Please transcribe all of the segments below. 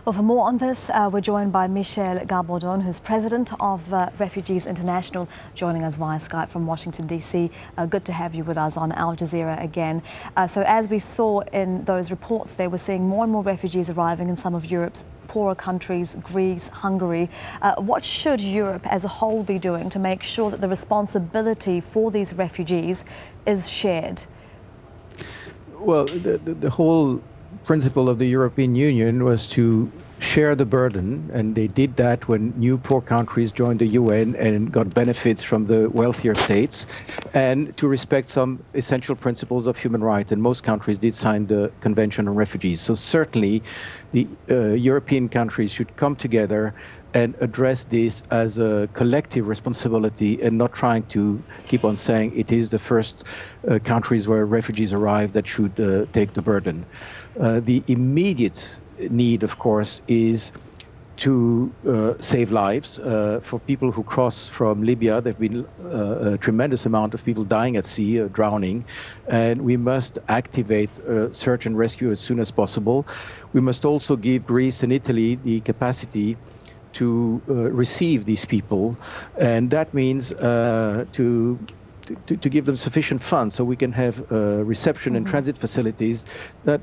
Well, for more on this, we're joined by Michel Gabaudan, who's president of Refugees International, joining us via Skype from Washington, D.C. Good to have you with us on Al Jazeera again. So as we saw in those reports, they were seeing more and more refugees arriving in some of Europe's poorer countries, Greece, Hungary. What should Europe as a whole be doing to make sure that the responsibility for these refugees is shared? Well, the whole principle of the European Union was to share the burden, and they did that when new poor countries joined the UN and got benefits from the wealthier states, and to respect some essential principles of human rights. And most countries did sign the Convention on Refugees. So certainly the European countries should come together and address this as a collective responsibility, and not trying to keep on saying it is the first countries where refugees arrive that should take the burden. The immediate need, of course, is to save lives. For people who cross from Libya, there have been a tremendous amount of people dying at sea, drowning, and we must activate search and rescue as soon as possible. We must also give Greece and Italy the capacity to receive these people, and that means to give them sufficient funds so we can have reception and transit facilities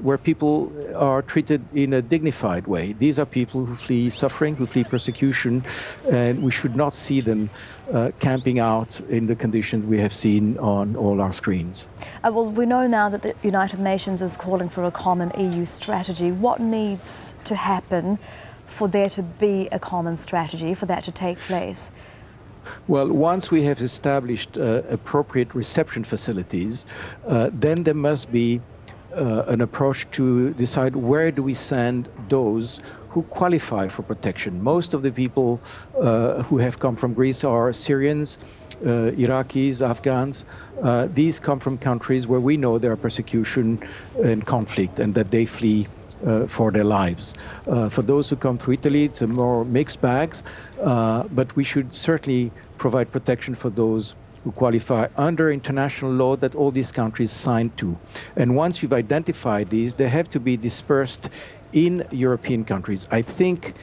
where people are treated in a dignified way. These are people who flee suffering, who flee persecution, and we should not see them camping out in the conditions we have seen on all our screens. Well, we know now that the United Nations is calling for a common EU strategy. What needs to happen for there to be a common strategy, for that to take place? Well, once we have established appropriate reception facilities, then there must be an approach to decide where do we send those who qualify for protection. Most of the people who have come from Greece are Syrians, Iraqis, Afghans. These come from countries where we know there are persecution and conflict, and that they flee for their lives. For those who come through Italy, it's a more mixed bag, but we should certainly provide protection for those who qualify under international law that all these countries signed to. And once you've identified these, they have to be dispersed in European countries. I think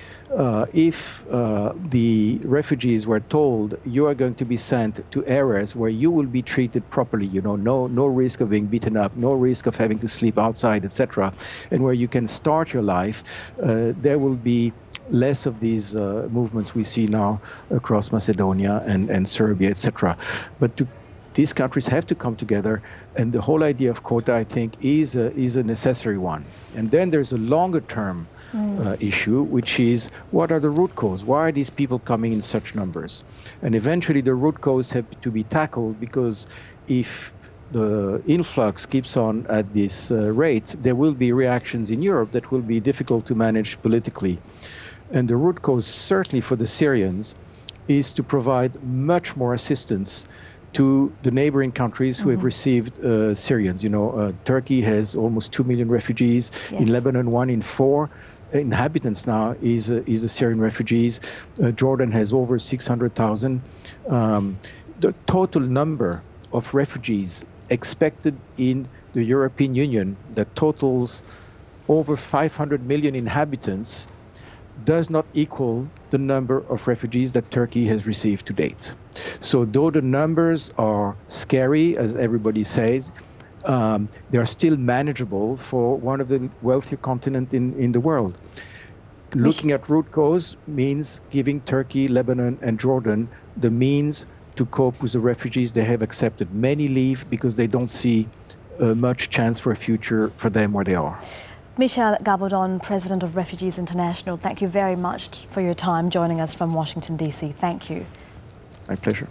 if the refugees were told you are going to be sent to areas where you will be treated properly, you know, no risk of being beaten up, no risk of having to sleep outside, etc., and where you can start your life, there will be less of these movements we see now across Macedonia and Serbia, etc. But these countries have to come together, and the whole idea of quota, I think, is a necessary one. And then there's a longer-term issue, which is what are the root causes? Why are these people coming in such numbers? And eventually the root causes have to be tackled, because if the influx keeps on at this rate, there will be reactions in Europe that will be difficult to manage politically. And the root cause, certainly for the Syrians, is to provide much more assistance to the neighboring countries who have received Syrians. You know, Turkey has almost 2 million refugees. Yes. In Lebanon, 1 in 4 inhabitants now is the Syrian refugees. Jordan has over 600,000. The total number of refugees expected in the European Union, that totals over 500 million inhabitants, does not equal the number of refugees that Turkey has received to date. So though the numbers are scary, as everybody says, they are still manageable for one of the wealthier continents in the world. Looking at root cause means giving Turkey, Lebanon, and Jordan the means to cope with the refugees they have accepted. Many leave because they don't see much chance for a future for them where they are. Michel Gabaudan, President of Refugees International, thank you very much for your time joining us from Washington, D.C. Thank you. My pleasure.